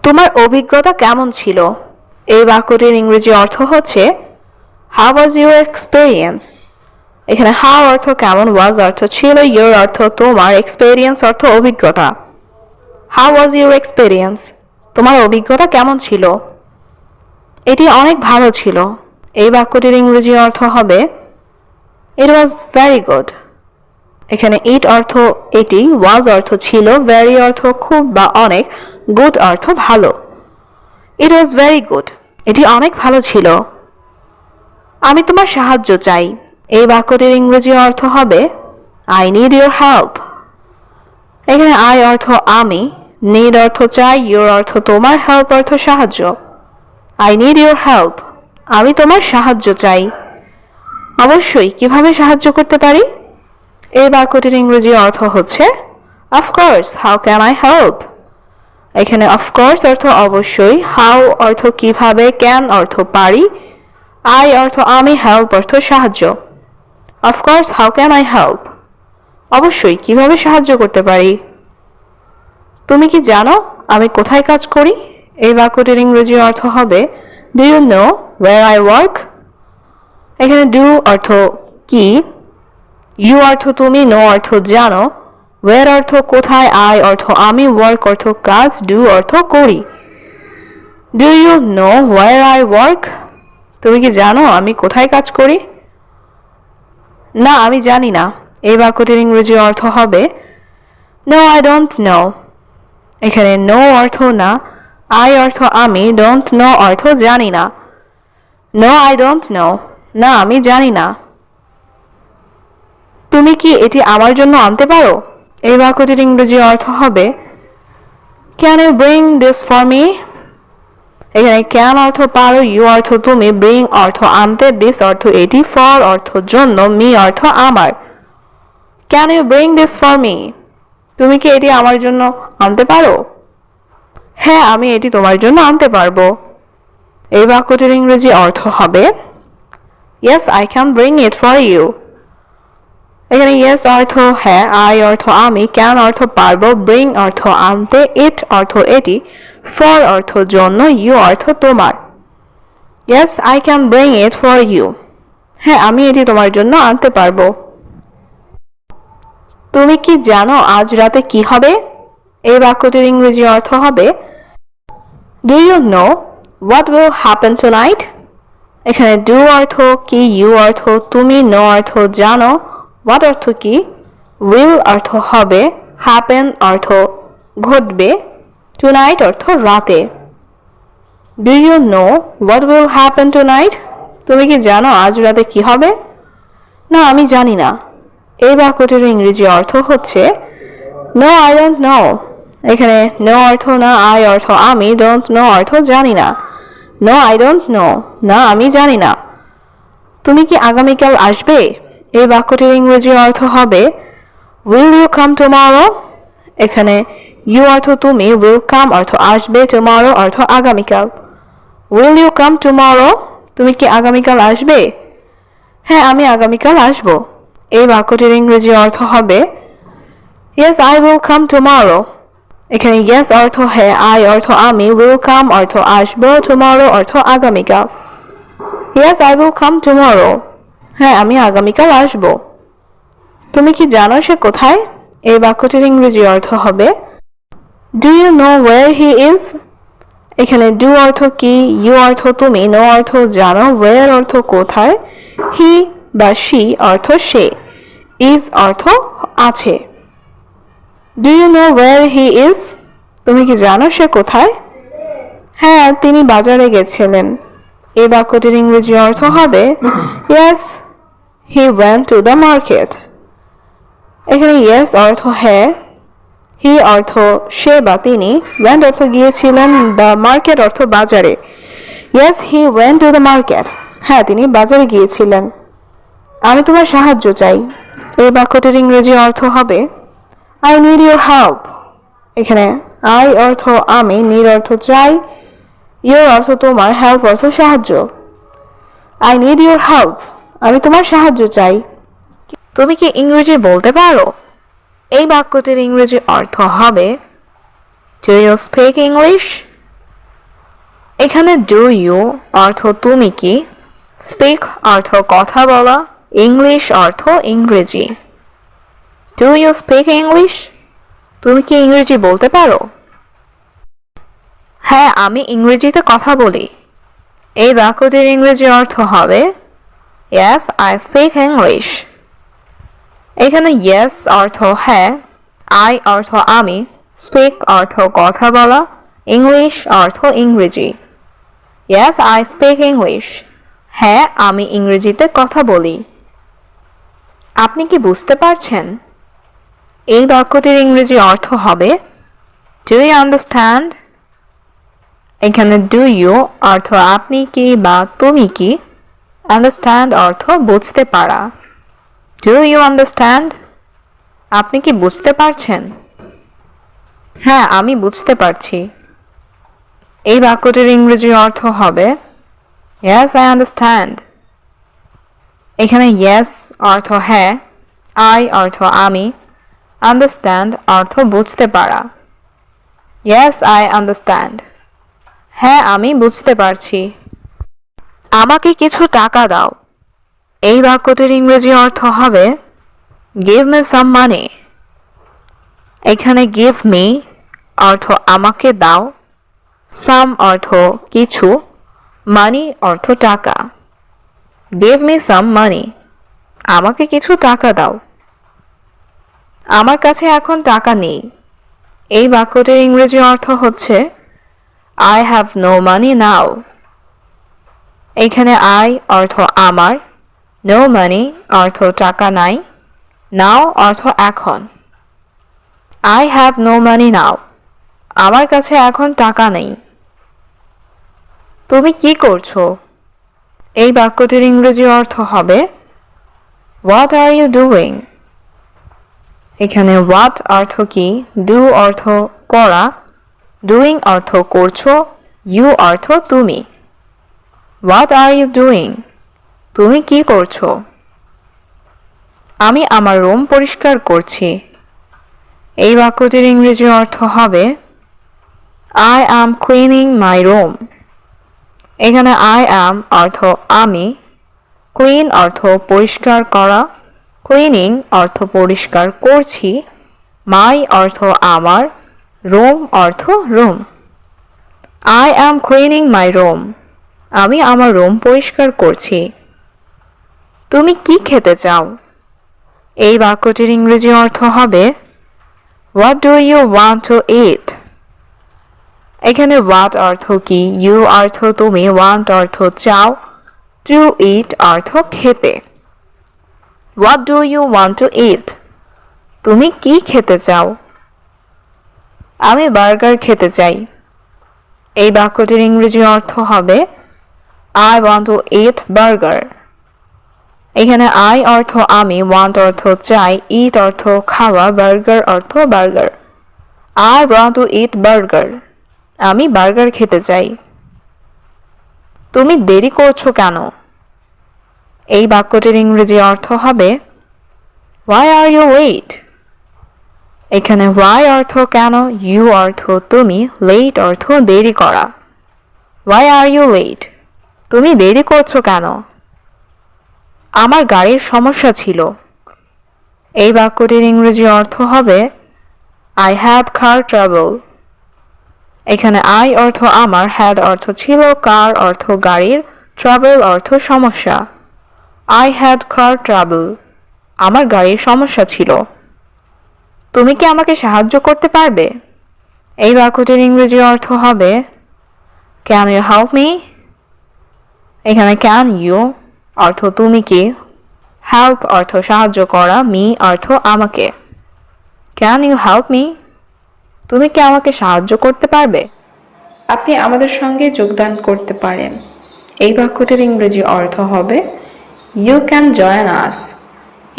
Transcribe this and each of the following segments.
তোমার অভিজ্ঞতা কেমন ছিল? এই বাক্যটির ইংরেজি অর্থ হচ্ছে হাউ ওয়াজ ইউর এক্সপেরিয়েন্স। এখানে হাউ অর্থ কেমন, ওয়াজ অর্থ ছিল, ইউর অর্থ তোমার, এক্সপেরিয়েন্স অর্থ অভিজ্ঞতা। হাউ ওয়াজ ইউর এক্সপেরিয়েন্স, তোমার অভিজ্ঞতা কেমন ছিল? এটি অনেক ভালো ছিল। এই বাক্যটির ইংরেজি অর্থ হবে ইট ওয়াজ ভেরি গুড। এখানে ইট অর্থ এটি, ওয়াজ অর্থ ছিল, ভেরি অর্থ খুব বা অনেক, গুড অর্থ ভালো। ইট ওয়াজ ভেরি গুড, এটি অনেক ভালো ছিল। আমি তোমার সাহায্য চাই। এই বাক্যটির ইংরেজি অর্থ হবে আই নিড ইউর হেল্প। এখানে আই অর্থ আমি, নিড অর্থ চাই, ইউর অর্থ তোমার, হেল্প অর্থ সাহায্য। আই নিড ইউর হেল্প, আমি তোমার সাহায্য চাই। অবশ্যই, কিভাবে সাহায্য করতে পারি? এই বাক্যটির ইংরেজি অর্থ হচ্ছে of course, how can I help. এখানে অফকোর্স অর্থ অবশ্যই, হাউ অর্থ কিভাবে, ক্যান অর্থ পারি, আই অর্থ আমি, হেল্প অর্থ সাহায্য। Of course how can I help, অবশ্যই কিভাবে সাহায্য করতে পারি। তুমি কি জানো আমি কোথায় কাজ করি? এই বাক্যটির ইংরেজি অর্থ হবে do you know where I work. এখানে ডু অর্থ কি, ইউ অর্থ তুমি, নো অর্থ জানো, ওয়্যার অর্থ কোথায়, আই অর্থ আমি, ওয়ার্ক অর্থ কাজ, ডু অর্থ করি। Do you know where I work, তুমি কি জানো আমি কোথায় কাজ করি? না, আমি জানি না। এই বাক্যটির ইংরেজি অর্থ হবে নো আই ডোন্ট নো। এখানে নো অর্থ না, আই অর্থ আমি, ডোন্ট নো অর্থ জানি না। নো আই ডোন্ট নো, না আমি জানি না। তুমি কি এটি আমার জন্য আনতে পারো? এই বাক্যটির ইংরেজি অর্থ হবে can you bring this for me. এখানে ক্যান অর্থ পারো, ইউ অর্থ তুমি, ব্রিং অর্থ আনতে, দিস অর্থ এটি, ফর অর্থ জন্য, মি অর্থ আমার। Can you bring this for me, তুমি কি এটি আমার জন্য আনতে পারো? হ্যাঁ, আমি এটি তোমার জন্য আনতে পারবো। এই বাক্যটির ইংরেজি অর্থ হবে yes I can bring it for you. এখানে ইয়েস অর্থ হ্যাঁ, আই অর্থ আমি, ক্যান অর্থ পারবো, ব্রিং অর্থ আনতে, ইট অর্থ এটি, ফর অর্থ জন্য, ইউ অর্থ তোমার। Yes I can bring it for you, হ্যাঁ আমি এটি তোমার জন্য আনতে পারবো। তুমি কি জানো আজ রাতে কি হবে? এই বাক্যটির ইংরেজি অর্থ হবে do you know what will happen tonight. এখানে ডু অর্থ কি, ইউ অর্থ তুমি, নো অর্থ জানো, হোয়াট অর্থ কি, উইল অর্থ হবে, হ্যাপেন অর্থ ঘটবে, টুনাইট অর্থ রাতে। Do you know what will happen tonight, তুমি কি জানো আজ রাতে কি হবে? না, আমি জানি না। এই বাক্যটির ইংরেজি অর্থ হচ্ছে নো আই ডোন্ট নো। এখানে নো অর্থ না, আই অর্থ আমি, ডোন্ট নো অর্থ জানি না। নো আই ডোন্ট নো, না আমি জানি না। তুমি কি আগামীকাল আসবে? এই বাক্যটির ইংরেজি অর্থ হবে উইল ইউ কাম টুমরো। এখানে ইউ অর্থ তুমি, উইল কাম অর্থ আসবে, টুমরো অর্থ আগামীকাল। উইল ইউ কাম টুমরো, তুমি কি আগামীকাল আসবে? হ্যাঁ, আমি আগামীকাল আসবো। এই বাক্যটির ইংরেজি অর্থ হবে yes I will come tomorrow. এখানে ইয়েস অর্থ হ্যাঁ, আই অর্থ আমি, উইল কাম অর্থ আসবো, টুমরো অর্থ আগামীকাল। Yes I will come tomorrow, হ্যাঁ আমি আগামীকাল আসবো। তুমি কি জানো সে কোথায়? এই বাক্যটির ইংরেজি অর্থ হবে do you know where he is. এখানে ডু অর্থ কি, ইউ অর্থ তুমি, নো অর্থ জানো, ওয়্যার অর্থ কোথায়, হি বা শি অর্থ সে, ইজ অর্থ আছে। Do you know where he is, তুমি কি জানো সে কোথায়? হ্যাঁ, তিনি বাজারে গেছিলেন। এই বাক্যটির ইংরেজি অর্থ হবে yes he went to the market. এখানে ইয়েস অর্থ হ্যাঁ, হি অর্থ সে বা তিনি, ওয়েন্ট অর্থ গিয়েছিলেন, দ্য মার্কেট অর্থ বাজারে। Yes he went to the market, হ্যাঁ তিনি বাজারে গিয়েছিলেন। আমি তোমার সাহায্য চাই। এই বাক্যটির ইংরেজি অর্থ হবে আই নিড ইউর হেল্প। এখানে আই অর্থ আমি, নিড অর্থ চাই, ইউর অর্থ তোমার, হেল্প অর্থ সাহায্য। আই নিড ইউর হেল্প, আমি তোমার সাহায্য চাই। তুমি কি ইংরেজি বলতে পারো? এই বাক্যটির ইংরেজি অর্থ হবে ডু ইউ স্পিক ইংলিশ। এখানে ডু ইউ অর্থ তুমি কি, স্পিক অর্থ কথা বলা, ইংলিশ অর্থ Ingreji. Do you speak English? তুমি কি ইংরেজি বলতে পারো? হ্যাঁ, আমি ইংরেজিতে কথা বলি। এই বাক্যটির ইংরেজি অর্থ হবে Yes, I speak English. এখানে yes অর্থ হ্যাঁ, I অর্থ আমি, speak অর্থ কথা বলা, English অর্থ ইংরেজি। Yes, I speak English. হ্যাঁ, আমি ইংরেজিতে কথা বলি। আপনি কি বুঝতে পারছেন? এই বাক্যটির ইংরেজি অর্থ হবে Do you understand? এখানে do you অর্থ আপনি কি বা তুমি কি, understand অর্থ বুঝতে পারা। Do you understand? আপনি কি বুঝতে পারছেন? হ্যাঁ, আমি বুঝতে পারছি। এই বাক্যটির ইংরেজি অর্থ হবে Yes, I understand. এখানে yes অর্থ হ্যাঁ, I অর্থ আমি, understand অর্থ বুঝতে পারা। Yes, I understand. হ্যাঁ, আমি বুঝতে পারছি। আমাকে কিছু টাকা দাও। এই বাক্যটির ইংরেজি অর্থ হবে Give me some money. এখানে give me অর্থ আমাকে দাও, some অর্থ কিছু, money অর্থ টাকা। Give me some money. আমাকে কিছু টাকা দাও। আমার কাছে এখন টাকা নেই। এই বাক্যটির ইংরেজি অর্থ হচ্ছে I have no money now. এখানে I অর্থ আমার, no money অর্থ টাকা নাই, now অর্থ এখন। I have no money now. আমার কাছে এখন টাকা নেই। তুমি কি করছো? এই বাক্যটির ইংরেজি অর্থ হবে What are you doing? এখানে what অর্থ কি, do অর্থ করা, doing অর্থ করছো, you অর্থ তুমি। What are you doing? তুমি কি করছো? আমি আমার রুম পরিষ্কার করছি। এই বাক্যটির ইংরেজি অর্থ হবে I am cleaning my room. এখানে I am অর্থ আমি, clean অর্থ পরিষ্কার করা, cleaning অর্থ পরিষ্কার করছি, my অর্থ আমার, room অর্থ room. I am cleaning my room. আমি আমার রুম পরিষ্কার করছি। তুমি কি খেতে চাও? এই বাক্যটির ইংরেজি অর্থ হবে What do you want to eat? এখানে what অর্থ কি, you অর্থ তুমি, want অর্থ চাও, to eat অর্থ খেতে। What do you want to eat? তুমি কি খেতে চাও? আমি বার্গার খেতে চাই। এই বাক্যটির ইংরেজি অর্থ হবে I want to eat burger. এখানে I অর্থ আমি, want অর্থ চাই, eat অর্থ খাওয়া, burger অর্থ burger. I want to eat burger. আমি বার্গার খেতে চাই। তুমি দেরি করছো কেন? এই বাক্যটির ইংরেজি অর্থ হবে Why are you late? এখানে why অর্থ কেন, you অর্থ তুমি, late অর্থ দেরি করা। Why are you late? তুমি দেরি করছো কেন? আমার গাড়ির সমস্যা ছিল। এই বাক্যটির ইংরেজি অর্থ হবে I had car trouble. এখানে I অর্থ আমার, had অর্থ ছিল, car অর্থ গাড়ির, trouble অর্থ সমস্যা। I had car trouble. আমার গাড়ির সমস্যা ছিল। তুমি কি আমাকে সাহায্য করতে পারবে? এই বাক্যটির ইংরেজি অর্থ হবে Can you help me? এখানে can you অর্থ তুমি কি, help অর্থ সাহায্য করা, me অর্থ আমাকে। Can you help me? তুমি কি আমাকে সাহায্য করতে পারবে? আপনি আমাদের সঙ্গে যোগদান করতে পারেন। এই বাক্যটির ইংরেজি অর্থ হবে You can join us.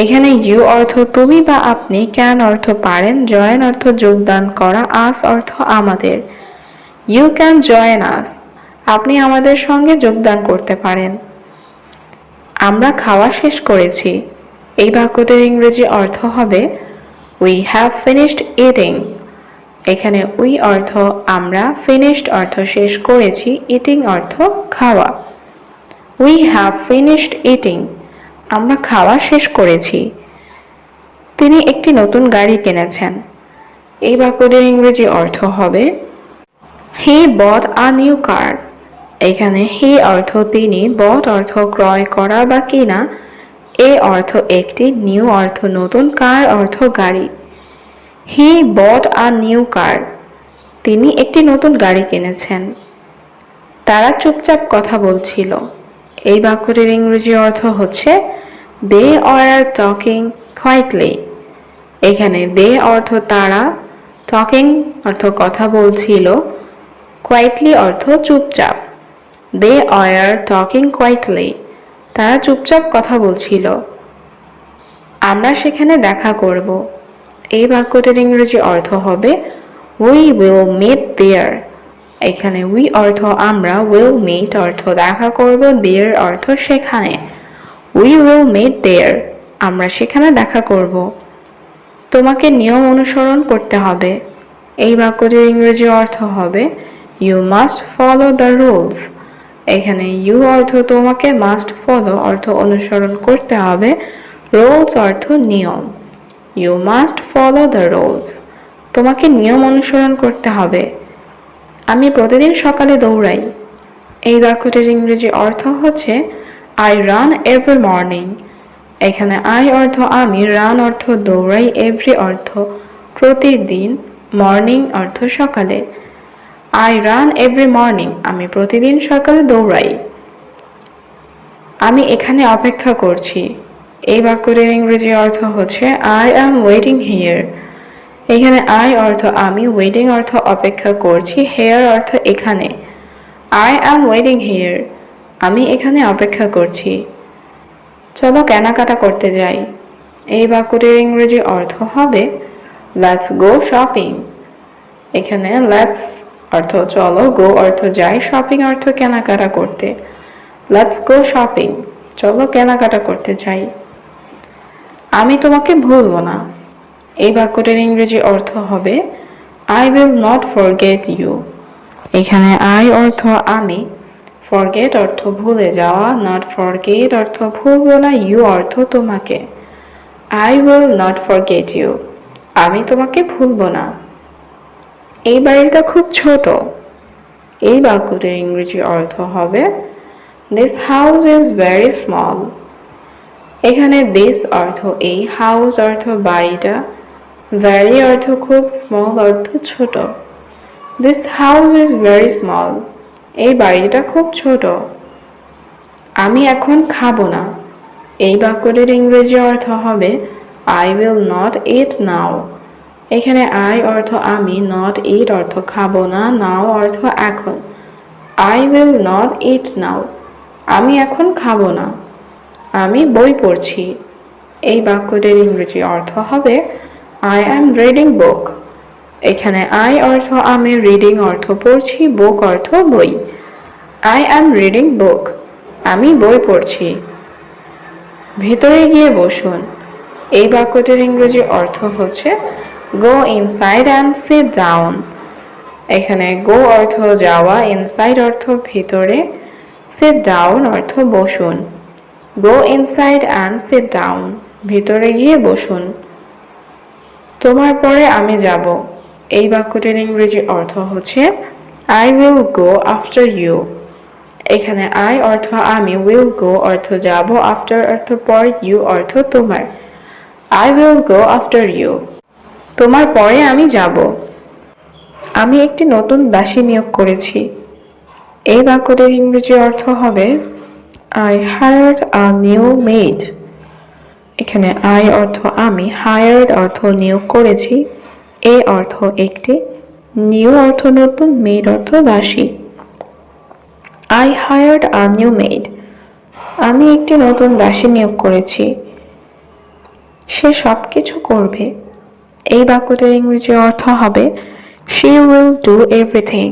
এখানে you অর্থ তুমি বা আপনি, can অর্থ পারেন, join অর্থ যোগদান করা, us অর্থ আমাদের। You can join us. আপনি আমাদের সঙ্গে যোগদান করতে পারেন। আমরা খাওয়া শেষ করেছি। এই বাক্যটির ইংরেজি অর্থ হবে We have finished eating. এখানে উই অর্থ আমরা, ফিনিশড অর্থ শেষ করেছি, ইটিং অর্থ খাওয়া। উই হ্যাভ ফিনিশড ইটিং, আমরা খাওয়া শেষ করেছি। তিনি একটি নতুন গাড়ি কিনেছেন। এই বাক্যটির ইংরেজি অর্থ হবে হি বট আ নিউ কার। এখানে হি অর্থ তিনি, বট অর্থ ক্রয় করা বা কিনা, এ অর্থ একটি, নিউ অর্থ নতুন, কার অর্থ গাড়ি। হি বট আ নিউ কার, তিনি একটি নতুন গাড়ি কিনেছেন। তারা চুপচাপ কথা বলছিল। এই বাক্যটির ইংরেজি অর্থ হচ্ছে দে আর টকিং কোয়াইটলি। এখানে দে অর্থ তারা, টকিং অর্থ কথা বলছিল, কোয়াইটলি অর্থ চুপচাপ। দে আর টকিং কোয়াইটলি, তারা চুপচাপ কথা বলছিল। আমরা সেখানে দেখা করব। এই বাক্যটির ইংরেজি অর্থ হবে উই উইল মিট দেয়ার। এখানে উই অর্থ আমরা, উইল মিট অর্থ দেখা করব, দেয়ার অর্থ সেখানে। উই উইল মিট দেয়ার, আমরা সেখানে দেখা করব। তোমাকে নিয়ম অনুসরণ করতে হবে। এই বাক্যটির ইংরেজি অর্থ হবে you must follow the rules. এখানে ইউ অর্থ তোমাকে, মাস্ট ফলো অর্থ অনুসরণ করতে হবে, রুলস অর্থ নিয়ম। You must follow the rules, তোমাকে নিয়ম অনুসরণ করতে হবে। আমি প্রতিদিন সকালে দৌড়াই। এই বাক্যটির ইংরেজি অর্থ হচ্ছে আই রান এভরি মর্নিং। এখানে আই অর্থ আমি, রান অর্থ দৌড়াই, এভরি অর্থ প্রতিদিন, মর্নিং অর্থ সকালে। আই রান এভরি মর্নিং, আমি প্রতিদিন সকালে দৌড়াই। আমি এখানে অপেক্ষা করছি। এই বাক্যটির ইংরেজি অর্থ হচ্ছে আই অ্যাম ওয়েটিং হিয়ার। এখানে আই অর্থ আমি, ওয়েটিং অর্থ অপেক্ষা করছি, হেয়ার অর্থ এখানে। আই অ্যাম ওয়েটিং হিয়ার, আমি এখানে অপেক্ষা করছি। চলো কেনাকাটা করতে যাই। এই বাক্যটির ইংরেজি অর্থ হবে লেটস গো শপিং। এখানে লেটস অর্থ চলো, গো অর্থ যাই, শপিং অর্থ কেনাকাটা করতে। লেটস গো শপিং, চলো কেনাকাটা করতে যাই। আমি তোমাকে ভুলবো না। এই বাক্যটির ইংরেজি অর্থ হবে I will not forget you. এখানে আই অর্থ আমি, ফরগেট অর্থ ভুলে যাওয়া, নট ফরগেট অর্থ ভুলবো না, ইউ অর্থ তোমাকে। I will not forget you, আমি তোমাকে ভুলবো না। এই বাড়িটা খুব ছোট। এই বাক্যটির ইংরেজি অর্থ হবে this house is very small. এখানে দিস অর্থ এই, হাউস অর্থ বাড়িটা, ভেরি অর্থ খুব, স্মল অর্থ ছোট। This house is very small, এই বাড়িটা খুব ছোট। আমি এখন খাবো না। এই বাক্যটির ইংরেজি অর্থ হবে আই উইল নট ইট নাও। এখানে আই অর্থ আমি, নট ইট অর্থ খাবো না, নাও অর্থ এখন। আই উইল নট ইট নাও, আমি এখন খাবো না। আমি বই পড়ছি। এই বাক্যটির ইংরেজি অর্থ হবে আই অ্যাম রিডিং বুক। এখানে আই অর্থ আমি, রিডিং অর্থ পড়ছি, বুক অর্থ বই। আই অ্যাম রিডিং বুক, আমি বই পড়ছি। ভেতরে গিয়ে বসুন। এই বাক্যটির ইংরেজি অর্থ হচ্ছে গো ইনসাইড অ্যান্ড সিট ডাউন। এখানে গো অর্থ যাওয়া, ইনসাইড অর্থ ভেতরে, সিট ডাউন অর্থ বসুন। গো ইনসাইড অ্যান্ড সিট ডাউন, ভিতরে গিয়ে বসুন। তোমার পরে আমি যাব। এই বাক্যটির ইংরেজি অর্থ হচ্ছে I will go after you. এখানে আই অর্থ আমি, উইল গো অর্থ যাব, আফটার অর্থ পর, ইউ অর্থ তোমার। I will go after you, তোমার পরে আমি যাব। আমি একটি নতুন দাসী নিয়োগ করেছি। এই বাক্যটির ইংরেজি অর্থ হবে I hired a new maid. এখানে I অর্থ আমি, hired অর্থ নিয়োগ করেছি, a অর্থ একটি, new অর্থ নতুন, maid অর্থ দাসী। I hired a new maid. আমি একটি নতুন দাসী নিয়োগ করেছি। সে সবকিছু করবে। এই বাক্যটির ইংরেজি অর্থ হবে she will do everything.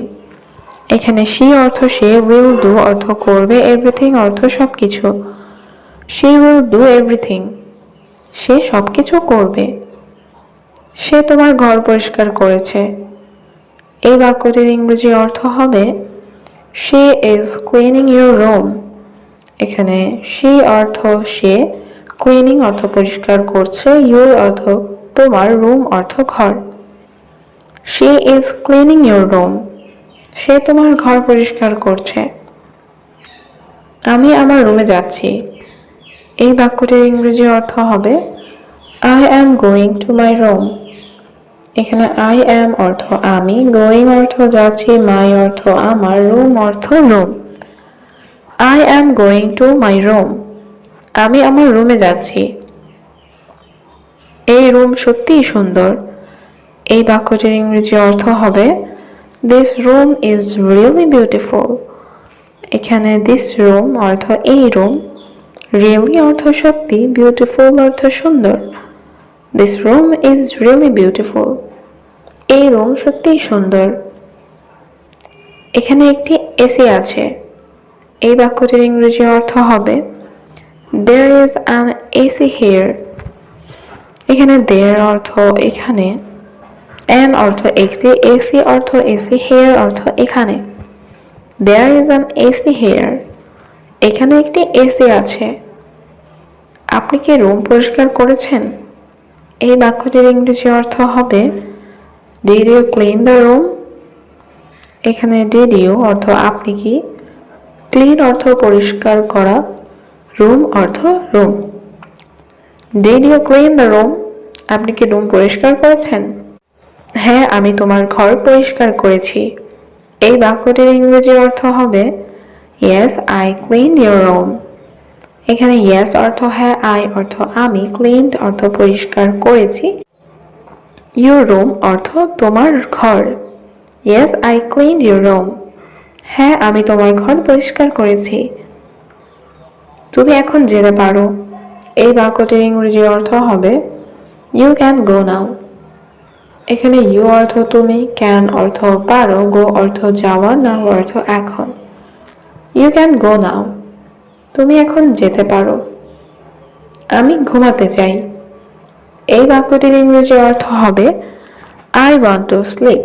এখানে she অর্থ সে, will do অর্থ করবে, everything অর্থ সবকিছু। she will do everything, সে সবকিছু করবে। সে তোমার ঘর পরিষ্কার করেছে। এই বাক্যটির ইংরেজি অর্থ হবে she is cleaning your room। এখানে she অর্থ সে, ক্লিনিং অর্থ পরিষ্কার করছে, your অর্থ তোমার, রুম অর্থ ঘর। she is cleaning your room, সে তোমার ঘর পরিষ্কার করছে। আমি আমার রুমে যাচ্ছি। এই বাক্যটির ইংরেজি অর্থ হবে I am going to my room। এখানে I am অর্থ আমি, going অর্থ যাচ্ছি, my অর্থ আমার, room অর্থ room. I am going to my room, আমি আমার রুমে যাচ্ছি। এই রুম সত্যিই সুন্দর। এই বাক্যটির ইংরেজি অর্থ হবে This room is really beautiful। এখানে this room অর্থ এই রুম, really অর্থ সত্যি, beautiful অর্থ সুন্দর। This room is really beautiful, এই রুম সত্যিই সুন্দর। এখানে একটি এসি আছে। এই বাক্যটির ইংরেজি অর্থ হবে There is an AC here। এখানে there অর্থ এখানে, an অর্থ একটি, AC অর্থ এসি, here অর্থ এখানে। There is an AC here, এখানে একটি এসি আছে। আপনি কি রুম পরিষ্কার করেছেন? এই বাক্যটির ইংরেজি অর্থ হবে Did you clean the room? এখানে did you অর্থ আপনি কি, ক্লিন অর্থ পরিষ্কার করা, রুম অর্থ room. Did you clean the room? আপনি কি রুম পরিষ্কার করেছেন? হ্যাঁ, আমি তোমার ঘর পরিষ্কার করেছি। এই বাক্যটির ইংরেজি অর্থ হবে Yes, I cleaned your room। এখানে yes অর্থ হ্যাঁ, I অর্থ আমি, cleaned অর্থ পরিষ্কার করেছি, your room অর্থ তোমার ঘর। Yes, I cleaned your room। হ্যাঁ, আমি তোমার ঘর পরিষ্কার করেছি। তুমি এখন যেতে পারো। এই বাক্যটির ইংরেজি অর্থ হবে You can go now। এখানে you অর্থ তুমি, can অর্থ পারো, go অর্থ যাওয়া, now অর্থ এখন। You can go now, তুমি এখন যেতে পারো। আমি ঘুমাতে চাই। এই বাক্যটির ইংরেজি অর্থ হবে I want to sleep।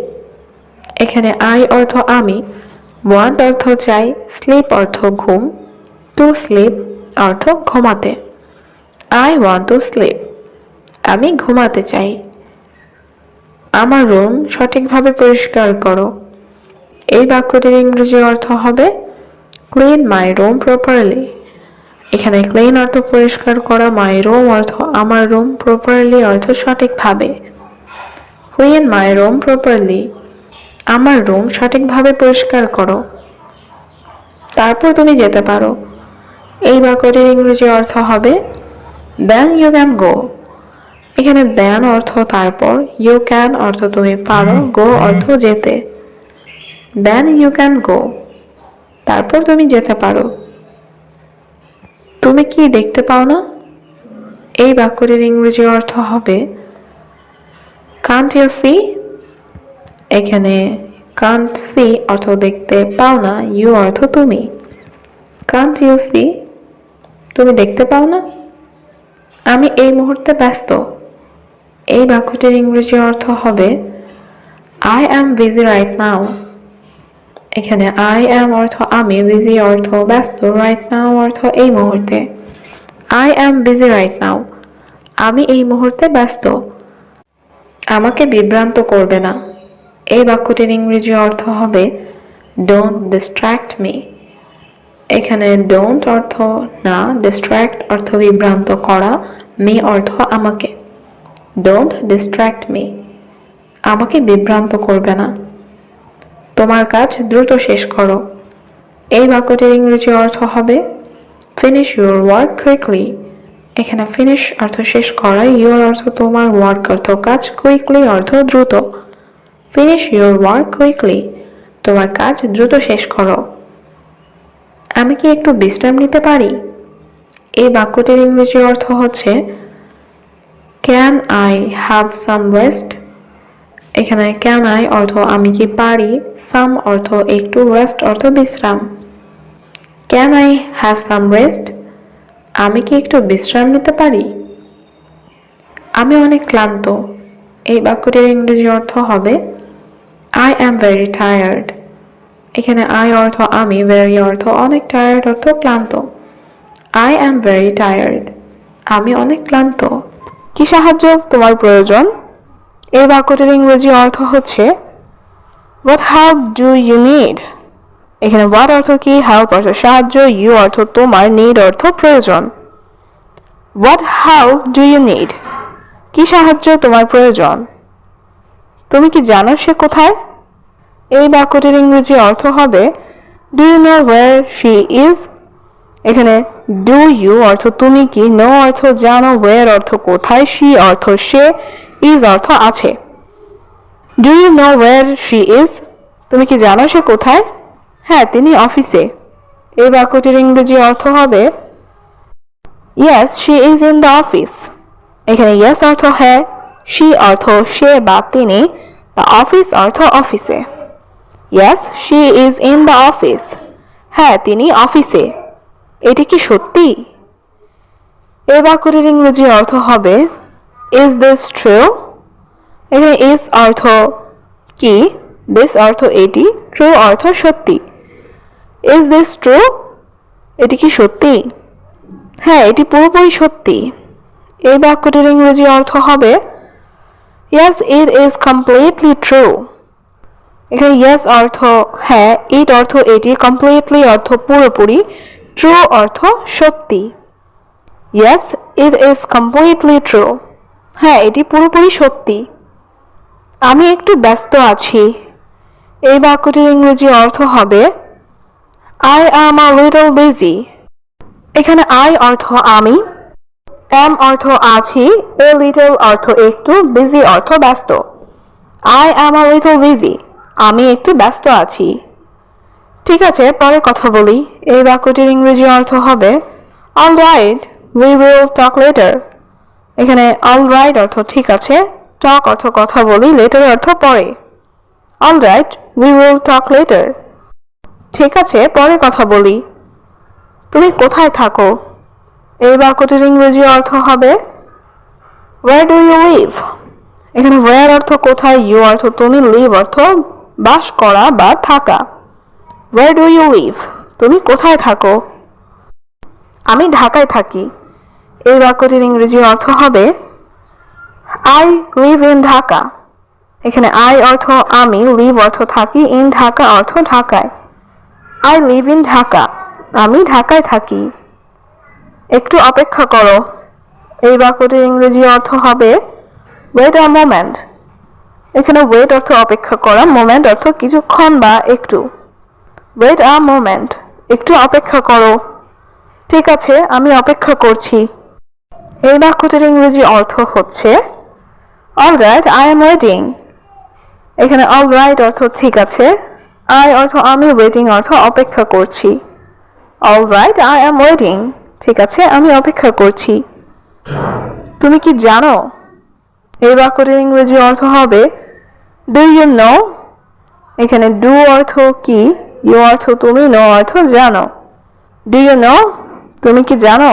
এখানে I অর্থ আমি, want অর্থ চাই, sleep অর্থ ঘুম, to sleep অর্থ ঘুমাতে। I want to sleep, আমি ঘুমাতে চাই। আমার রুম সঠিকভাবে পরিষ্কার করো। এই বাক্যটির ইংরেজি অর্থ হবে Clean my room properly। এখানে ক্লিন অর্থ পরিষ্কার করা, my room অর্থ আমার রুম, properly অর্থ সঠিকভাবে। Clean my room properly, আমার রুম সঠিকভাবে পরিষ্কার করো। তারপর তুমি যেতে পারো। এই বাক্যটির ইংরেজি অর্থ হবে Then you can go। এখানে then অর্থ তারপর, you can অর্থ তুমি পারো, go অর্থ যেতে। Then you can go, তারপর তুমি যেতে পারো। তুমি কি দেখতে পাও না? এই বাক্যটির ইংরেজি অর্থ হবে Can't you see? এখানে can't see অর্থ দেখতে পাও না, you অর্থ তুমি। Can't you see? তুমি দেখতে পাও না? আমি এই মুহূর্তে ব্যস্ত। এই বাক্যটির ইংরেজি অর্থ হবে I am busy right now। এখানে I am অর্থ আমি, busy অর্থ ব্যস্ত, right now অর্থ এই মুহূর্তে। I am busy right now, আমি এই মুহূর্তে ব্যস্ত। আমাকে বিভ্রান্ত করবে না। এই বাক্যটির ইংরেজি অর্থ হবে Don't distract me। এখানে don't অর্থ না, distract অর্থ বিভ্রান্ত করা, me অর্থ আমাকে। Don't distract me, আমাকে বিভ্রান্ত করবে না। তোমার কাজ দ্রুত শেষ করো। এই বাক্যটির ইংরেজি অর্থ হবে Finish your work quickly। এখানে finish অর্থ শেষ করা, your অর্থ তোমার, work অর্থ কাজ, quickly অর্থ দ্রুত। Finish your work quickly, তোমার কাজ দ্রুত শেষ করো। আমি কি একটু বিশ্রাম নিতে পারি? এই বাক্যটির ইংরেজি অর্থ হচ্ছে Can I have some rest? এখানে can I অর্থ আমি কি পারি, some অর্থ একটু, rest অর্থ বিশ্রাম। Can I have some rest? আমি কি একটু বিশ্রাম নিতে পারি? আমি অনেক ক্লান্ত। এই বাক্যটির ইংরেজি অর্থ হবে I am very tired. এখানে I অর্থ আমি, very অর্থ অনেক, tired অর্থ ক্লান্ত। I am very tired. আমি অনেক ক্লান্ত। কি সাহায্য তোমার প্রয়োজন? এই বাক্যটির ইংরেজি অর্থ হচ্ছে What help do you need? এখানে what অর্থ কি, help অর্থ সাহায্য, you অর্থ তোমার, need অর্থ প্রয়োজন। What help do you need? কি সাহায্য তোমার প্রয়োজন? তুমি কি জানো সে কোথায়? এই বাক্যটির ইংরেজি অর্থ হবে Do you know where she is? এখানে do you অর্থ তুমি কি, know অর্থ জানো, where অর্থ কোথায়, she অর্থ সে, is অর্থ আছে। Do you know where she is? তুমি কি জানো সে কোথায়? হ্যাঁ, তিনি অফিসে। এই বাক্যটির ইংরেজি অর্থ হবে Yes, she is in the office. এখানে yes অর্থ হ্যাঁ, she অর্থ সে বা তিনি, the office অর্থ অফিসে। Yes, she is in the office. হ্যাঁ, তিনি অফিসে। এটি কি সত্যি? এই বাক্যটির ইংরেজি অর্থ হবে Is this true? এখানে is অর্থ কি, this অর্থ এটি, true অর্থ সত্যি। Is this true? এটি কি সত্যি? হ্যাঁ, এটি পুরোপুরি সত্যি। এই বাক্যটির ইংরেজি অর্থ হবে Yes, it is completely true. এখানে yes অর্থ হ্যাঁ, it অর্থ এটি, completely অর্থ পুরোপুরি, true অর্থ সত্যি। Yes, it is completely true. হ্যাঁ, এটি পুরোপুরি সত্যি। আমি একটু ব্যস্ত আছি। এই বাক্যটির ইংরেজি অর্থ হবে I am a little busy. এখানে I অর্থ আমি, am অর্থ আছি, a little অর্থ একটু, busy অর্থ ব্যস্ত। I am a little busy. আমি একটু ব্যস্ত আছি। ঠিক আছে, পরে কথা বলি। এই বাক্যটির ইংরেজি অর্থ হবে All right, we will talk later. এখানে all right অর্থ ঠিক আছে, talk অর্থ কথা বলি, later অর্থ পরে। All right, we will talk later. ঠিক আছে, পরে কথা বলি। তুমি কোথায় থাকো? এই বাক্যটির ইংরেজি অর্থ হবে Where do you live? এখানে where অর্থ কোথায়, you অর্থ তুমি, live অর্থ বাস করা বা থাকা। Where do you live? তুমি কোথায় থাকো? আমি ঢাকায় থাকি। এই বাক্যটির ইংরেজি অর্থ হবে I live in Dhaka. এখানে I অর্থ আমি, live অর্থ থাকি, in ঢাকা অর্থ ঢাকায়। I live in Dhaka. আমি ঢাকায় থাকি। একটু অপেক্ষা করো। এই বাক্যটির ইংরেজি অর্থ হবে Wait a moment. এখানে wait অর্থ অপেক্ষা করা, moment অর্থ কিছুক্ষণ বা একটু। Wait a moment. একটু অপেক্ষা করো। ঠিক আছে, আমি অপেক্ষা করছি। এই বাক্যটির ইংরেজি অর্থ হচ্ছে All right, I am waiting. এখানে all right অর্থ ঠিক আছে, I অর্থ আমি, waiting অর্থ অপেক্ষা করছি। All right, I am waiting. ঠিক আছে, আমি অপেক্ষা করছি। তুমি কি জানো? এই বাক্যটির ইংরেজি অর্থ হবে Do you know? এখানে do অর্থ কি, you অর্থ তুমি, know অর্থ জানো। Do you know? তুমি কি জানো?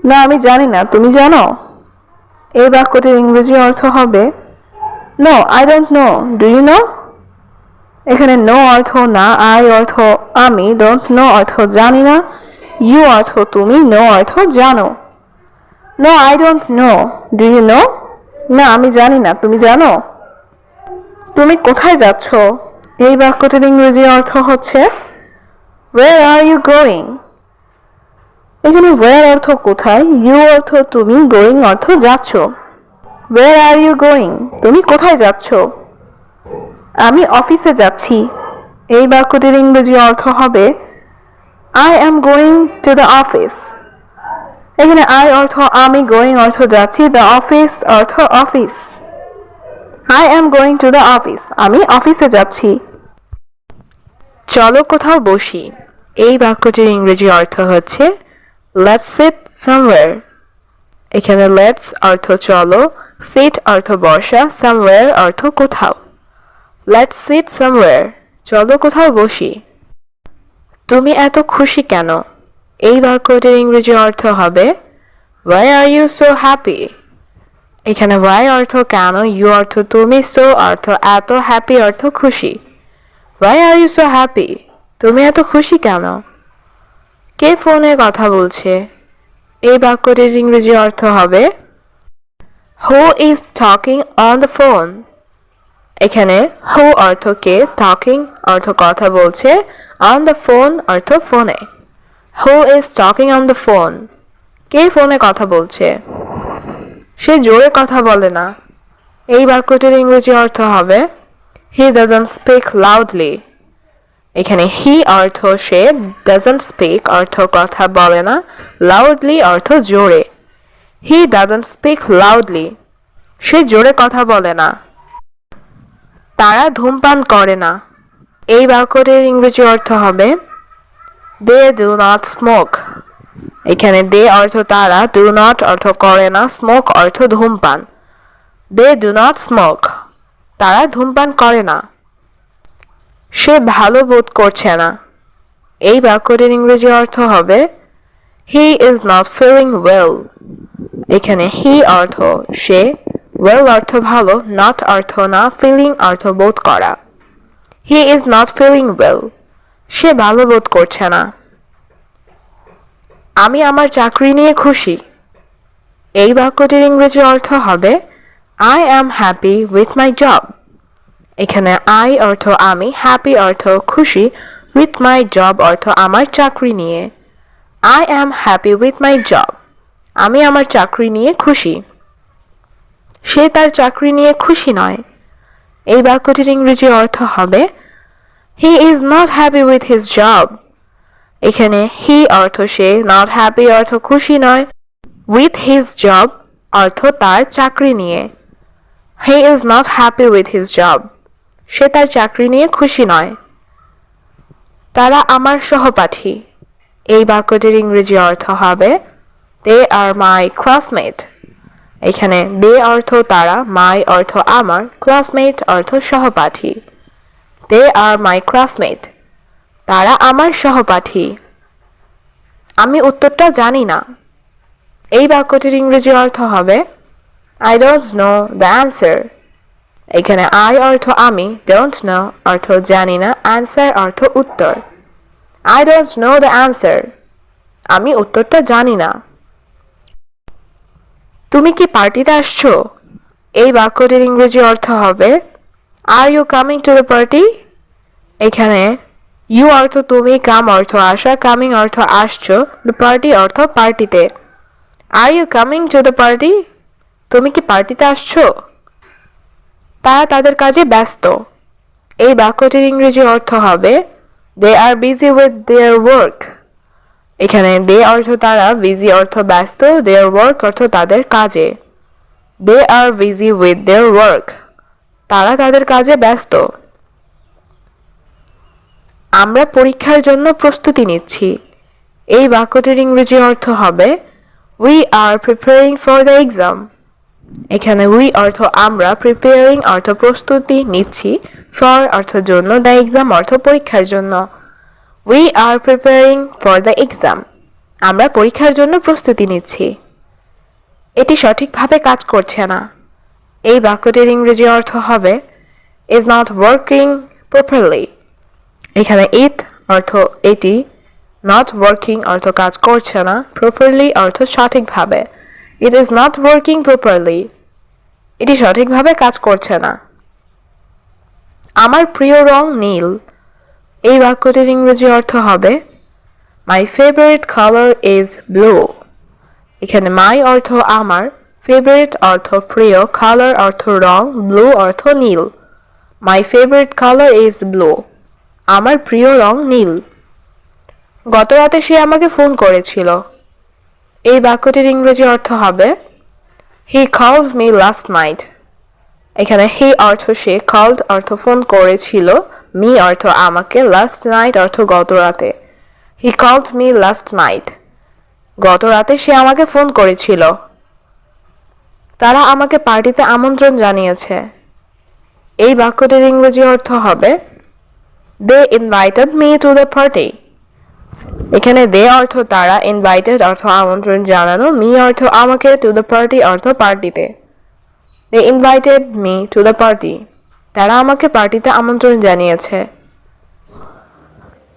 না, আমি জানি না, তুমি জানো? এই বাক্যটির ইংরেজি অর্থ হবে No, I don't know. Do you know? এখানে no অর্থ না, I অর্থ আমি, don't know অর্থ জানি না, you অর্থ তুমি, know অর্থ জানো। No, I don't know. Do you know? না, আমি জানি না, তুমি জানো? তুমি কোথায় যাচ্ছ? এই বাক্যটির ইংরেজি অর্থ হচ্ছে Where are you going? এখানে where অর্থ কোথায়, you অর্থ তুমি, going অর্থ যাচ্ছ। Where are you going? তুমি কোথায় যাচ্ছ? আমি অফিসে যাচ্ছি। এই বাক্যটির ইংরেজি অর্থ হবে I am going to the office. এখানে I অর্থ আমি, going অর্থ যাচ্ছি, the office অর্থ office. I am going to the office. আমি অফিসে যাচ্ছি। চলো কোথাও বসি। এই বাক্যটির ইংরেজি অর্থ হচ্ছে Let's sit somewhere. এখানে let's অর্থ চলো, sit অর্থ বসা, somewhere অর্থ কোথাও। Let's sit somewhere. চলো কোথাও বসি। তুমি এত খুশি কেন? এই বাক্যটির ইংরেজি অর্থ হবে Why are you so happy? এখানে why অর্থ কেন, you অর্থ তুমি, so অর্থ এত, happy অর্থ খুশি। Why are you so happy? তুমি এত খুশি কেন? কে ফোনে কথা বলছে? এই বাক্যটির ইংরেজি অর্থ হবে Who is talking on the phone? এখানে who অর্থ কে, talking অর্থ কথা বলছে, on the phone অর্থ ফোনে। Who is talking on the phone? কে ফোনে কথা বলছে? সে জোরে কথা বলে না। এই বাক্যটির ইংরেজি অর্থ হবে He doesn't speak loudly. এখানে he অর্থ সে, doesn't speak অর্থ কথা বলে না, loudly অর্থ জোরে। He doesn't speak loudly. সে জোরে কথা বলে না। তারা ধূমপান করে না। এই বাক্যটির ইংরেজি অর্থ হবে They do not smoke. এখানে they অর্থ তারা, do not অর্থ করে না, smoke অর্থ ধূমপান। They do not smoke. তারা ধূমপান করে না। সে ভালো বোধ করছে না। এই বাক্যটির ইংরেজি অর্থ হবে He is not feeling well. এখানে he অর্থ সে, well অর্থ ভালো, not অর্থ না, feeling অর্থ বোধ করা। He is not feeling well. সে ভালো বোধ করছে না। আমি আমার চাকরি নিয়ে খুশি। এই বাক্যটির ইংরেজি অর্থ হবে I am happy with my job. এখানে I অর্থ আমি, happy অর্থ খুশি, with my job অর্থ আমার চাকরি নিয়ে। I am happy with my job. আমি আমার চাকরি নিয়ে খুশি। সে তার চাকরি নিয়ে খুশি নয়। এই বাক্যটির ইংরেজি অর্থ হবে He is not happy with his job. এখানে he অর্থ সে, not happy অর্থ খুশি নয়, with his job অর্থ তার চাকরি নিয়ে। He is not happy with his job. সে তার চাকরি নিয়ে খুশি নয়। তারা আমার সহপাঠী। এই বাক্যটির ইংরেজি অর্থ হবে They are my classmate. এখানে they অর্থ তারা, my অর্থ আমার, classmate অর্থ সহপাঠী। They are my classmate. তারা আমার সহপাঠী। আমি উত্তরটা জানি না। এই বাক্যটির ইংরেজি অর্থ হবে I don't know the answer. এখানে I অর্থ আমি, don't know অর্থ জানি না, answer অর্থ উত্তর। I don't know the answer. আমি উত্তরটা জানি না। তুমি কি পার্টিতে আসছো? এই বাক্যটির ইংরেজি অর্থ হবে Are you coming to the party? এখানে you অর্থ তুমি, come অর্থ আসা, coming অর্থ আসছো, the party অর্থ পার্টিতে। Are you coming to the party? তুমি কি পার্টিতে আসছো? তারা তাদের কাজে ব্যস্ত। এই বাক্যটির ইংরেজি অর্থ হবে They are busy with their work. এখানে they অর্থ তারা, busy অর্থ ব্যস্ত, their work অর্থ তাদের কাজে। They are busy with their work. তারা তাদের কাজে ব্যস্ত। আমরা পরীক্ষার জন্য প্রস্তুতি নিচ্ছি। এই বাক্যটির ইংরেজি অর্থ হবে We are preparing for the exam. এখানে we অর্থ আমরা, preparing অর্থ প্রস্তুতি নিচ্ছি, for অর্থ জন্য, the exam অর্থ পরীক্ষার জন্য। We are preparing for the exam. আমরা পরীক্ষার জন্য প্রস্তুতি নিচ্ছি। এটি সঠিকভাবে কাজ করছে না। এই বাক্যটির ইংরেজি অর্থ হবে is not working properly. এখানে it অর্থ এটি, not working অর্থ কাজ করছে না, properly অর্থ সঠিকভাবে। It is not working properly. এটি সঠিকভাবে কাজ করছে না। আমার প্রিয় রং নীল। এই বাক্যটির ইংরেজি অর্থ হবে My favorite color is blue. এখানে my অর্থ আমার, favorite অর্থ প্রিয়, color অর্থ রং, blue অর্থ নীল। My favorite color is blue. আমার প্রিয় রং নীল। গত রাতে সে আমাকে ফোন করেছিল। এই বাক্যটির ইংরেজি অর্থ হবে He called me last night. এখানে he অর্থ সে, called অর্থ ফোন করেছিল, me অর্থ আমাকে, last night অর্থ গত রাতে। He called me last night. গত রাতে সে আমাকে ফোন করেছিল। তারা আমাকে পার্টিতে আমন্ত্রণ জানিয়েছে। এই বাক্যটির ইংরেজি অর্থ হবে They invited me to the party. এখানে they অর্থ তারা, invited অর্থ আমন্ত্রণ জানানো, me অর্থ আমাকে, to the party অর্থ পার্টিতে। They invited me to the party. তারা আমাকে পার্টিতে আমন্ত্রণ জানিয়েছে।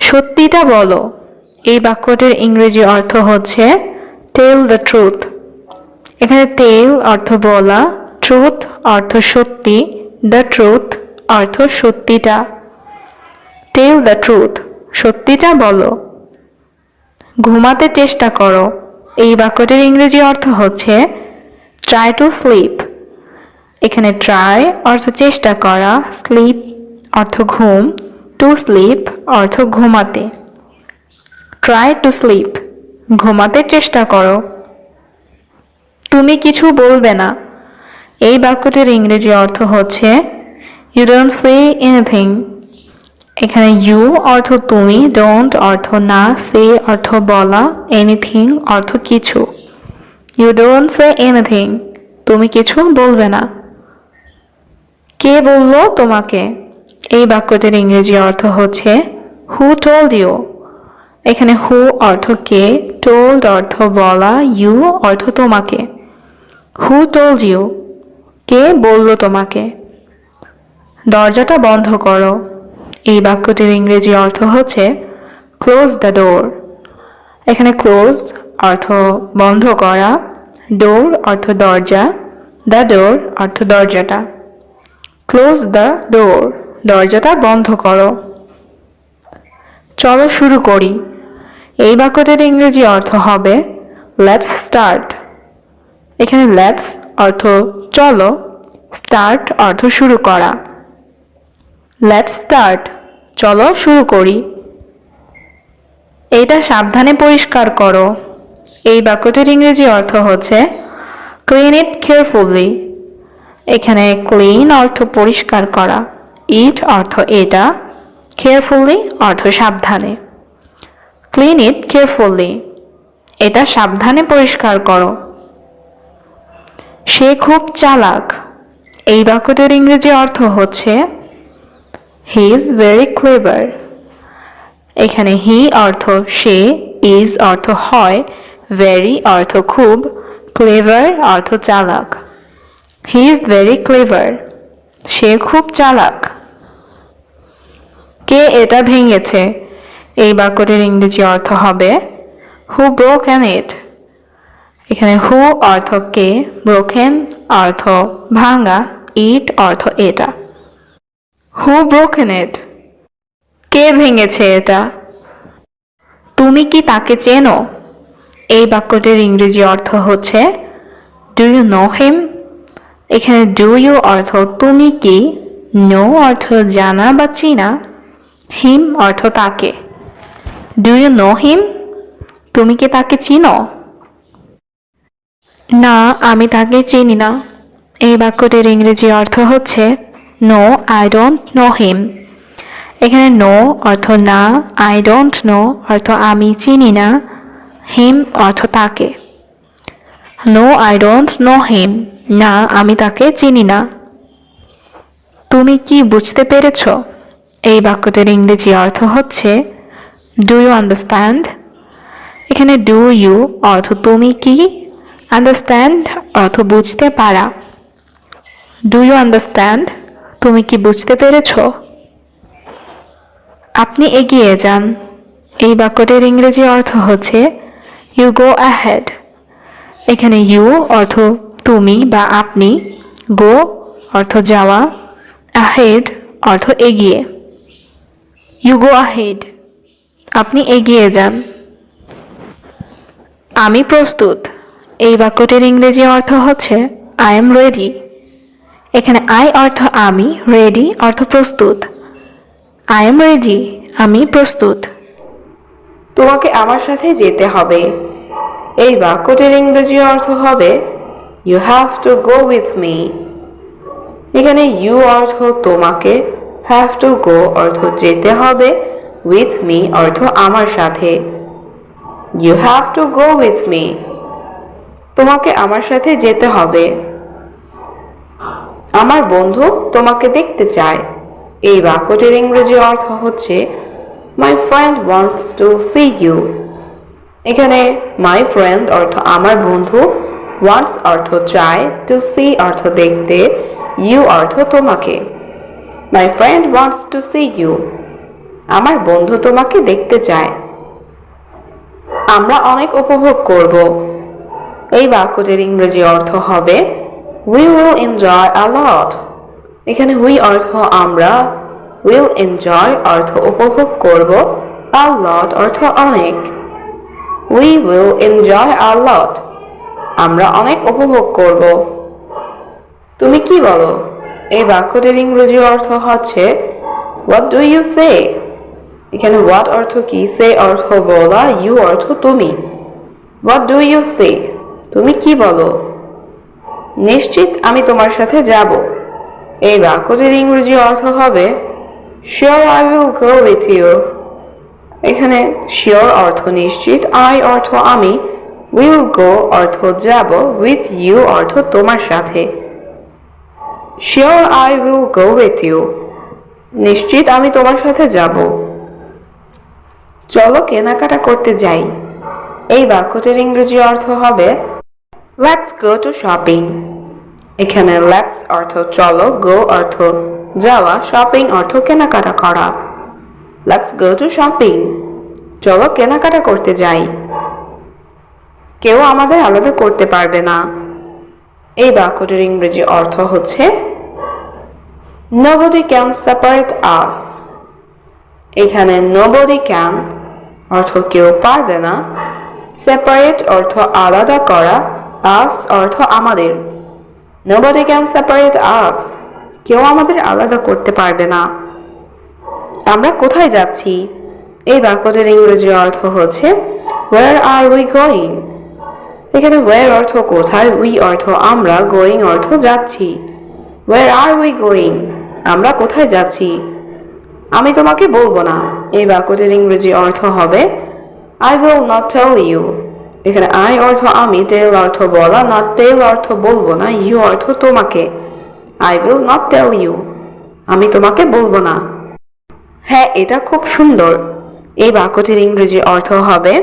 সত্যিটা বলো। এই বাক্যটির ইংরেজি অর্থ হচ্ছে টেল দ্য ট্রুথ। এখানে টেল অর্থ বলা, ট্রুথ অর্থ সত্যি, দ্য ট্রুথ অর্থ সত্যিটা। টেল দ্য ট্রুথ, সত্যিটা বলো। ঘুমাতে চেষ্টা করো। এই বাক্যটির ইংরেজি অর্থ হচ্ছে ট্রাই টু স্লিপ। এখানে ট্রাই অর্থ চেষ্টা করা, স্লিপ অর্থ ঘুম, টু স্লিপ অর্থ ঘুমাতে। ট্রাই টু স্লিপ, ঘুমাতে চেষ্টা করো। তুমি কিছু বলবে না। এই বাক্যটির ইংরেজি অর্থ হচ্ছে ইউ ডোন্ট সে এনিথিং। এখানে ইউ অর্থ তুমি, ডোন্ট অর্থ না, সে অর্থ বলা, এনিথিং অর্থ কিছু। ইউ ডোন্ট সে এনিথিং, তুমি কিছু বলবে না। কে বলল তোমাকে? এই বাক্যটির ইংরেজি অর্থ হচ্ছে হু টোল্ড ইউ। এখানে হু অর্থ কে, টোল্ড অর্থ বলা, ইউ অর্থ তোমাকে। হু টোল্ড ইউ, কে বলল তোমাকে? দরজাটা বন্ধ করো। এই বাক্যটির ইংরেজি অর্থ হচ্ছে ক্লোজ দ্য ডোর। এখানে ক্লোজ অর্থ বন্ধ করা, ডোর অর্থ দরজা, দ্য ডোর অর্থ দরজাটা। ক্লোজ দ্য ডোর, দরজাটা বন্ধ করো। চলো শুরু করি। এই বাক্যটির ইংরেজি অর্থ হবে লেটস স্টার্ট। এখানে লেটস অর্থ চলো, স্টার্ট অর্থ শুরু করা। লেটস স্টার্ট, চলো শুরু করি। এটা সাবধানে পরিষ্কার করো। এই বাক্যটির ইংরেজি অর্থ হচ্ছে ক্লিন ইট কেয়ারফুলি। এখানে ক্লিন অর্থ পরিষ্কার করা, ইট অর্থ এটা, কেয়ারফুলি অর্থ সাবধানে। ক্লিন ইট কেয়ারফুলি, এটা সাবধানে পরিষ্কার করো। সে খুব চালাক। এই বাক্যটির ইংরেজি অর্থ হচ্ছে হি ইজ ভেরি ক্লেভার। এখানে হি অর্থ সে, ইজ অর্থ হয়, ভেরি অর্থ খুব, ক্লেভার অর্থ চালাক। হি ইজ ভেরি ক্লেভার, সে খুব চালাক। কে এটা ভেঙেছে? এই বাক্যটির ইংরেজি অর্থ হবে হু ব্রোকেন ইট। এখানে হু অর্থ কে, ব্রোকেন অর্থ ভাঙা, ইট অর্থ এটা। হু ব্রোকেন ইট, কে ভেঙেছে এটা? তুমি কি তাকে চেনো? এই বাক্যটির ইংরেজি অর্থ হচ্ছে ডু ইউ নো হিম। এখানে ডু ইউ অর্থ তুমি কি, নো অর্থ জানা বা চিনা, হিম অর্থ তাকে। ডু ইউ নো হিম, তুমি কি তাকে চিনো? না, আমি তাকে চিনি না। এই বাক্যটির ইংরেজি অর্থ হচ্ছে no I don't know him. এখানে নো অর্থ না, আই ডোন্ট নো অর্থ আমি চিনি না, হিম অর্থ তাকে। No I don't know him, না আমি তাকে চিনি না। তুমি কি বুঝতে পেরেছ? এই বাক্যটির ইংরেজি অর্থ হচ্ছে ডু ইউ আন্ডারস্ট্যান্ড। এখানে ডু ইউ অর্থ তুমি কি, আন্ডারস্ট্যান্ড অর্থ বুঝতে পারা। ডু ইউ আন্ডারস্ট্যান্ড, তুমি কি বুঝতে পেরেছ? আপনি এগিয়ে যান। এই বাক্যটির ইংরেজি অর্থ হচ্ছে ইউ গো অ্যাহেড। এখানে ইউ অর্থ তুমি বা আপনি, গো অর্থ যাওয়া, অ্যাহেড অর্থ এগিয়ে। ইউ গো অ্যাহেড, আপনি এগিয়ে যান। আমি প্রস্তুত। এই বাক্যটির ইংরেজি অর্থ হচ্ছে আই এম রেডি। এখানে আই অর্থ আমি, রেডি অর্থ প্রস্তুত। আই এম রেডি, আমি প্রস্তুত। তোমাকে আমার সাথে যেতে হবে। এই বাক্যটির ইংরেজি অর্থ হবে you have to go with me. এখানে ইউ অর্থ তোমাকে, হ্যাভ টু গো অর্থ যেতে হবে, উইথ মি অর্থ আমার সাথে। You have to go with me, তোমাকে আমার সাথে যেতে হবে। আমার বন্ধু তোমাকে দেখতে চায়। এই বাক্যটির ইংরেজি অর্থ হচ্ছে my friend wants to see you. এখানে মাই ফ্রেন্ড অর্থ আমার বন্ধু, wants অর্থ চায়, to see অর্থ দেখতে, you অর্থ তোমাকে। My friend wants to see you. আমার বন্ধু তোমাকে দেখতে চায়। আমরা অনেক উপভোগ করব। এই বাক্যটির ইংরেজি অর্থ হবে we will enjoy a lot. এখানে we অর্থ আমরা, will enjoy অর্থ উপভোগ করব, a lot অর্থ অনেক। We will enjoy a lot. আমরা অনেক উপভোগ করব। তুমি কি বলো? এই বাক্যটির ইংরেজি অর্থ হচ্ছে what do you say? এখানে what অর্থ কি, say অর্থ বলা, you অর্থ তুমি। What do you say? তুমি কি বলো? নিশ্চিত আমি তোমার সাথে যাব। এই বাক্যটির ইংরেজি অর্থ হবে sure I will go with you. এখানে sure অর্থ নিশ্চিত, I অর্থ আমি, will go অর্থ যাব, with you অর্থ তোমার সাথে। Sure I will go with you. নিশ্চিত আমি তোমার সাথে যাব। চলো কেনাকাটা করতে যাই। এই বাক্যটির ইংরেজি অর্থ হবে let's go to shopping. এখানে let's অর্থ চলো, go অর্থ যাওয়া, shopping অর্থ কেনাকাটা করা। Let's go to shopping. চলো কেনাকাটা করতে যাই। কেউ আমাদের আলাদা করতে পারবে না। এই বাক্যটির ইংরেজি অর্থ হচ্ছে nobody can separate us. এখানে nobody can অর্থ কেউ পারবে না, separate অর্থ আলাদা করা, us অর্থ আমাদের। nobody can separate us. কেউ আমাদের আলাদা করতে পারবে না। আমরা কোথায় যাচ্ছি? এই বাক্যটির ইংরেজি অর্থ হচ্ছে where are we going? এখানে where অর্থ কোথায়, we অর্থ আমরা, going অর্থ যাচ্ছি। where are we going? আমরা কোথায় যাচ্ছি? আমি তোমাকে বলবো না। এই বাক্যটির ইংরেজি অর্থ হবে I will not tell you. এখানে I অর্থ আমি, tell অর্থ বলা, not tell অর্থ বলবো না, you অর্থ তোমাকে। I will not tell you. আমি তোমাকে বলবো না। হ্যাঁ, এটা খুব সুন্দর। এই বাক্যটির ইংরেজি অর্থ হবে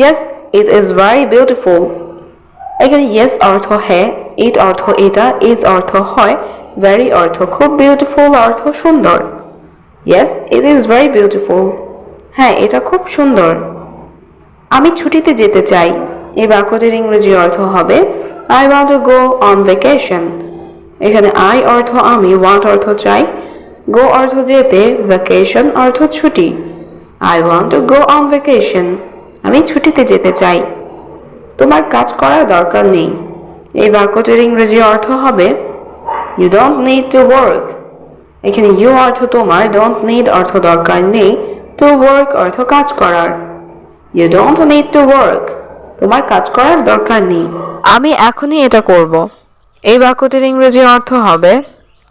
yes it is very beautiful. এখানে yes অর্থ হ্যাঁ, it অর্থ এটা, is অর্থ হয়, very অর্থ খুব, beautiful অর্থ সুন্দর। yes it is very beautiful. হ্যাঁ, এটা খুব সুন্দর। আমি ছুটিতে যেতে চাই। এই বাক্যটির ইংরেজি অর্থ হবে I want to go on vacation. এখানে I অর্থ আমি, want অর্থ চাই, go অর্থ যেতে, vacation অর্থ ছুটি। I want to go on vacation. আমি ছুটিতে যেতে চাই। তোমার কাজ করার দরকার নেই। এই বাক্যটির ইংরেজি অর্থ হবে you don't need to work. এখানে you অর্থ তোমার, don't need অর্থ দরকার নেই, to work অর্থ কাজ করার। You don't need to work. তোমার কাজ করার দরকার নেই। আমি এখনই এটা করব। এই বাক্যটির ইংরেজি অর্থ হবে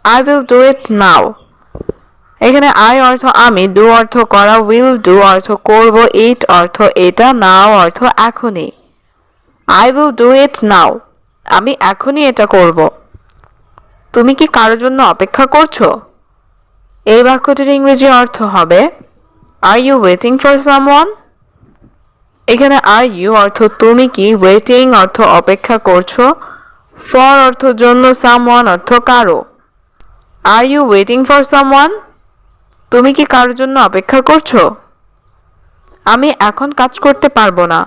I will do it now. এখানে I অর্থ আমি, do অর্থ করা, will do অর্থ করব, it অর্থ এটা, now অর্থ এখনই। I will do it now. আমি এখনই এটা করব। তুমি কি কারোর জন্য অপেক্ষা করছো? এই বাক্যটির ইংরেজি অর্থ হবে Are you waiting for someone? এখানে are you অর্থ তুমি কি, waiting অর্থ অপেক্ষা করছো, for অর্থ জন্য, someone অর্থ কারো। Are you waiting for someone? তুমি কি কারোর জন্য অপেক্ষা করছো? আমি এখন কাজ করতে পারবো না।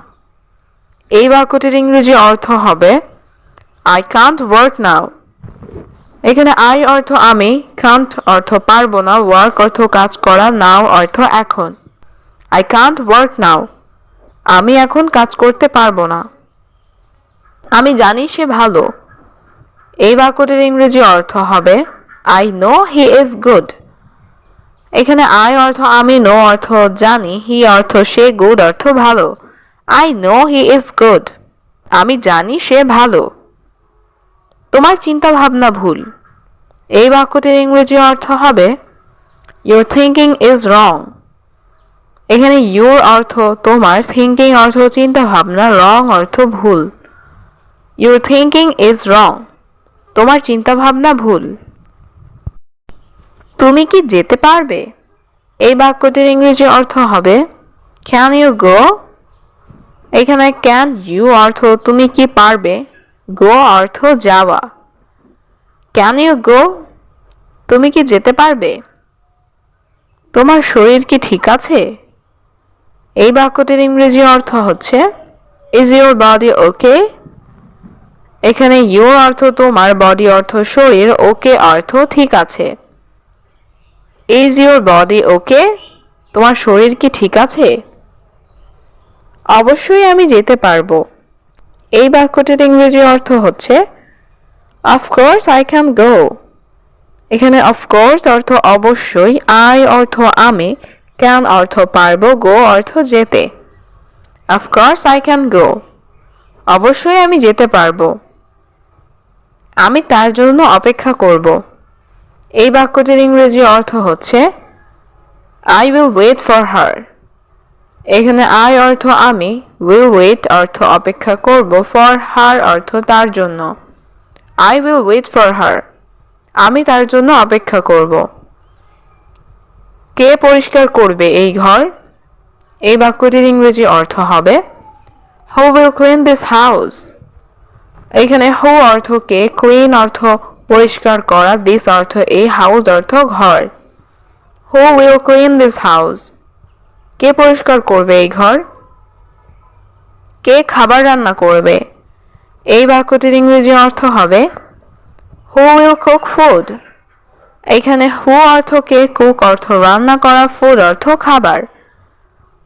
এই বাক্যটির ইংরেজি অর্থ হবে I can't work now. এখানে I অর্থ আমি, can't অর্থ পারবো না, work অর্থ কাজ করা, now অর্থ এখন। I can't work now. আমি এখন কাজ করতে পারবো না। আমি জানি সে ভালো। এই বাক্যটির ইংরেজি অর্থ হবে I know he is good. এখানে I অর্থ আমি, know অর্থ জানি, he অর্থ সে, good অর্থ ভালো। I know he is good. আমি জানি সে ভালো। তোমার চিন্তা ভাবনা ভুল। এই বাক্যটির ইংরেজি অর্থ হবে Your thinking is wrong. এখানে your অর্থ তোমার, thinking অর্থ চিন্তা ভাবনা, wrong অর্থ ভুল। Your thinking is wrong. তোমার চিন্তা ভাবনা ভুল। তুমি কি যেতে পারবে? এই বাক্যটির ইংরেজি অর্থ হবে Can you go? এখানে can you অর্থ তুমি কি পারবে, গো অর্থ যাওয়া। Can you go? তুমি কি যেতে পারবে? তোমার শরীর কি ঠিক আছে? এই বাক্যটির ইংরেজি অর্থ হচ্ছে ইজ ইউর বডি ওকে? এখানে ইউ অর্থ তোমার, বডি অর্থ শরীর, ওকে অর্থ ঠিক আছে। Is your body okay? তোমার শরীর কি ঠিক আছে? অবশ্যই আমি যেতে পারবো। এই বাক্যটির ইংরেজি অর্থ হচ্ছে অফকোর্স আই ক্যান গো। এখানে অফকোর্স অর্থ অবশ্যই, আই অর্থ আমি, ক্যান অর্থ পারবো, গো অর্থ যেতে। Of course I can go. অবশ্যই আমি যেতে পারবো। আমি তার জন্য অপেক্ষা করব। এই বাক্যটির ইংরেজি অর্থ হচ্ছে I will wait for her. এখানে আই অর্থ আমি, উইল ওয়েট অর্থ অপেক্ষা করব, ফর হার অর্থ তার জন্য। I will wait for her. আমি তার জন্য অপেক্ষা করব। কে পরিষ্কার করবে এই ঘর? এই বাক্যটির ইংরেজি অর্থ হবে হু উইল ক্লিন দিস হাউস। এখানে হু অর্থ কে, ক্লিন অর্থ পরিষ্কার করা, দিস অর্থ এই, হাউস অর্থ ঘর। Who will clean this house? কে পরিষ্কার করবে এই ঘর? কে খাবার রান্না করবে? এই বাক্যটির ইংরেজি অর্থ হবে হু উইল কুক ফুড। এখানে হু অর্থ কে, কুক অর্থ রান্না করা, ফুড অর্থ খাবার।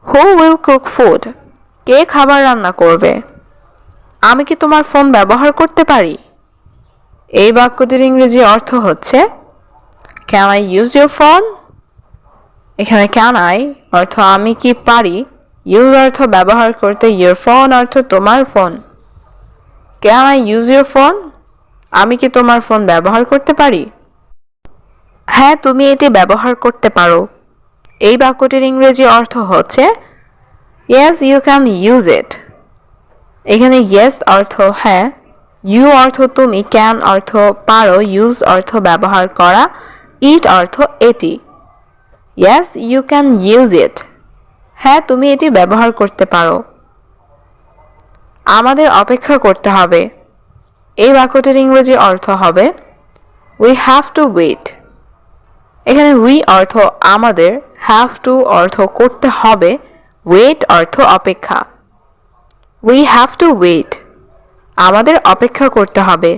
Who will cook food? কে খাবার রান্না করবে? আমি কি তোমার ফোন ব্যবহার করতে পারি? এই বাক্যটির ইংরেজি অর্থ হচ্ছে can I use your phone? এখানে ক্যান আই অর্থ আমি কি পারি, ইউজ অর্থ ব্যবহার করতে, ইউর ফোন অর্থ তোমার phone. Can I use your phone? আমি কি তোমার ফোন ব্যবহার করতে পারি? হ্যাঁ, তুমি এটি ব্যবহার করতে পারো। এই বাক্যটির ইংরেজি অর্থ হচ্ছে yes you can use it. এখানে ইয়েস অর্থ হ্যাঁ, ইউ অর্থ তুমি, ক্যান অর্থ পারো, ইউজ অর্থ ব্যবহার করা, ইট অর্থ এটি। Yes you can use it. হ্যাঁ, তুমি এটি ব্যবহার করতে পারো। আমাদের অপেক্ষা করতে হবে। এই বাক্যটির ইংরেজি অর্থ হবে উই হ্যাভ টু ওয়েট। এখানে উই অর্থ আমাদের, হ্যাভ টু অর্থ করতে হবে, ওয়েট অর্থ অপেক্ষা। We have to wait. আমাদের অপেক্ষা করতে হবে।